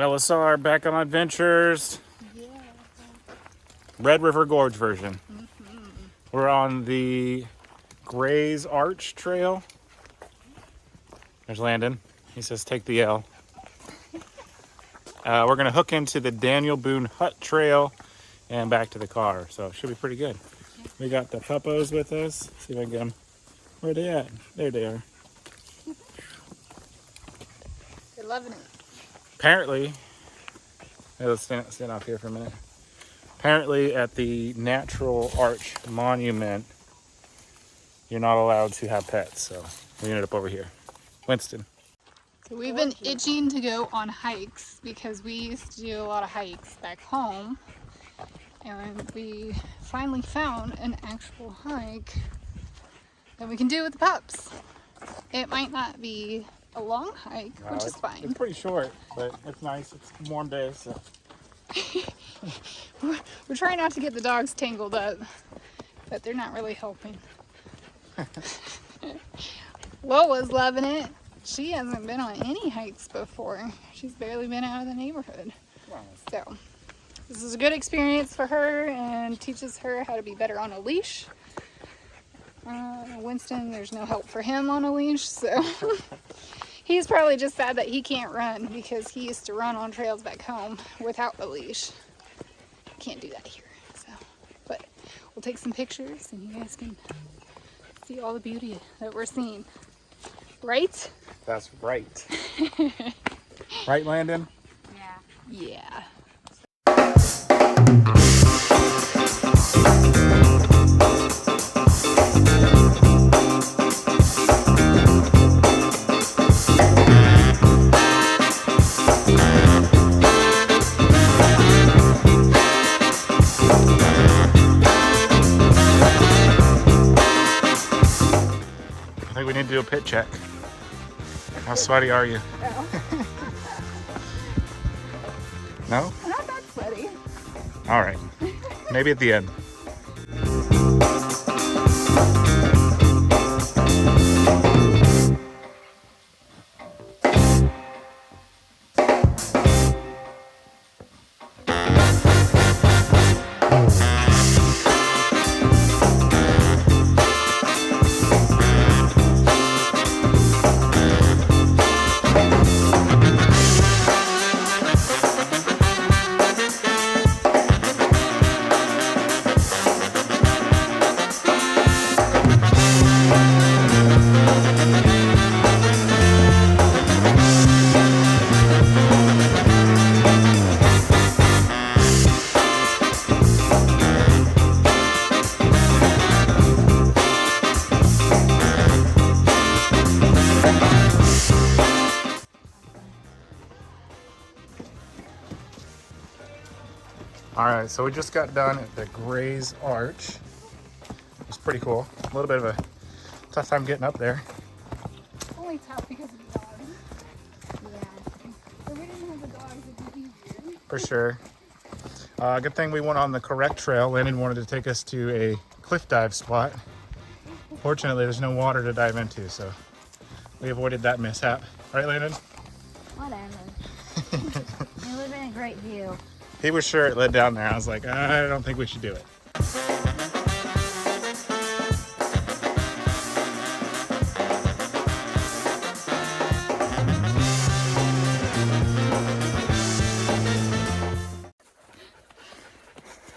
Ellessare back on adventures. Yeah. Red River Gorge version. We're on the Gray's Arch Trail. There's Landon. He says take the L. We're going to hook into the Daniel Boone Hut Trail and back to the car. So it should be pretty good. We got the puppos with us. See if I can get them. Where are they at? There they are. They're loving it. Apparently, let's stand off here for a minute. Apparently at the Natural Arch Monument, you're not allowed to have pets. So we ended up over here. Winston. So we've been itching to go on hikes because we used to do a lot of hikes back home. And we finally found an actual hike that we can do with the pups. It might not be a long hike, which is fine. It's pretty short, but it's nice. It's a warm day, so. We're trying not to get the dogs tangled up, but they're not really helping. Lola's loving it. She hasn't been on any hikes before. She's barely been out of the neighborhood. So this is a good experience for her and teaches her how to be better on a leash. Winston, there's no help for him on a leash, so he's probably just sad that he can't run because he used to run on trails back home without a leash. Can't do that here, so. But we'll take some pictures and you guys can see all the beauty that we're seeing. Right? That's right. Right, Landon? Yeah. I think we need to do a pit check. How sweaty are you? No? I'm not that sweaty. All right. Maybe at the end. All right, so we just got done at the Gray's Arch. It's pretty cool. A little bit of a tough time getting up there. Only tough because of the dogs. Yeah. If we didn't have the dogs, it'd be easier. For sure. Good thing we went on the correct trail. Landon wanted to take us to a cliff dive spot. Fortunately, there's no water to dive into, so we avoided that mishap. Right, Landon? Whatever. It would have been a great view. He was sure it led down there. I was like, I don't think we should do it.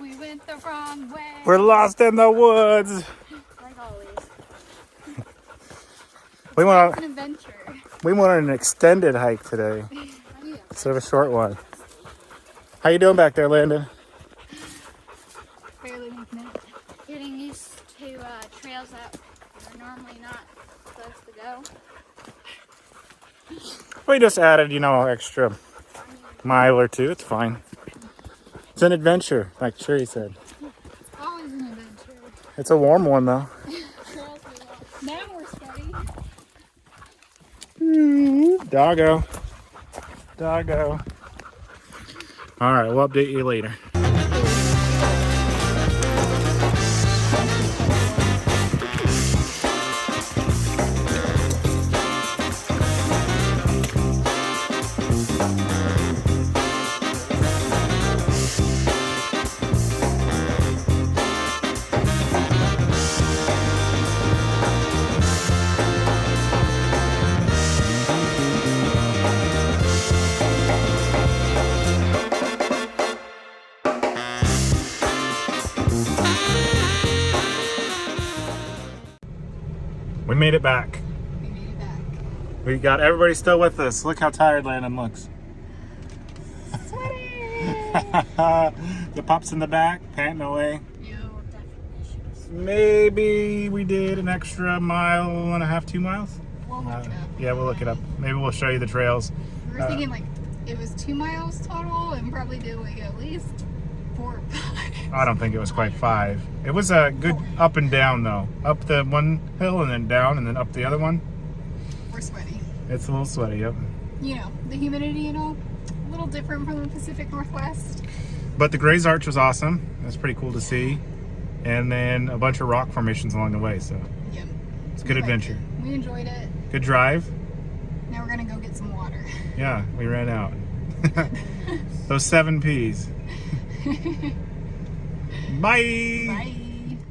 We went the wrong way. We're lost in the woods. Like always. We went An adventure. on an extended hike today instead of a short one. How you doing back there, Landon? Barely making it. Getting used to trails that are normally not supposed to go. We just added, extra mile or two. It's fine. It's an adventure, like Sherry said. It's always an adventure. It's a warm one, though. Now we're sweaty. Doggo. Doggo. All right, we'll update you later. made it back. We made it back. We got everybody still with us. Look how tired Landon looks. The pups in the back, panting away. Maybe we did an extra 1.5, 2 miles. We'll look it up. Yeah, we'll look it up. Maybe we'll show you the trails. We were thinking like it was 2 miles total, and probably did like at least 4 or 5. I don't think it was quite 5. It was a good up and down though. Up the one hill and then down and then up the other one. We're sweaty. It's a little sweaty, yep. You know, the humidity and all, a little different from the Pacific Northwest. But the Gray's Arch was awesome. That's pretty cool to see. And then a bunch of rock formations along the way, so Yep. it's a good adventure. We enjoyed it. Good drive. Now we're gonna go get some water. Yeah, we ran out. Those 7 P's. Bye. Bye.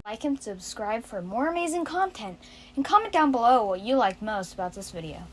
Like and subscribe for more amazing content, and comment down below what you liked most about this video.